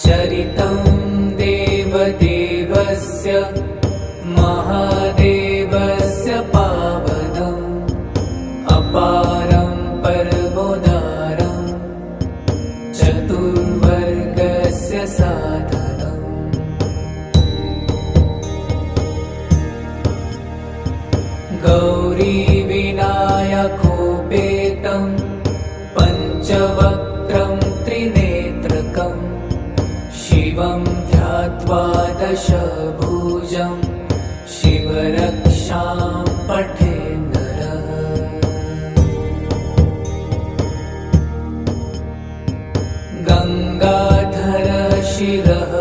चरितं देवदेवस्य महादेवस्य पावनम् अपारं परमोदारं चतुर्वर्गस्य साधनम्। गौरीविनायकोपेतं पञ्चवक्त्रं त्रिनेत्रकम् शिवं ध्यात्वा दशभुजं शिवरक्षां पठेत् नरः। गङ्गाधर शिरः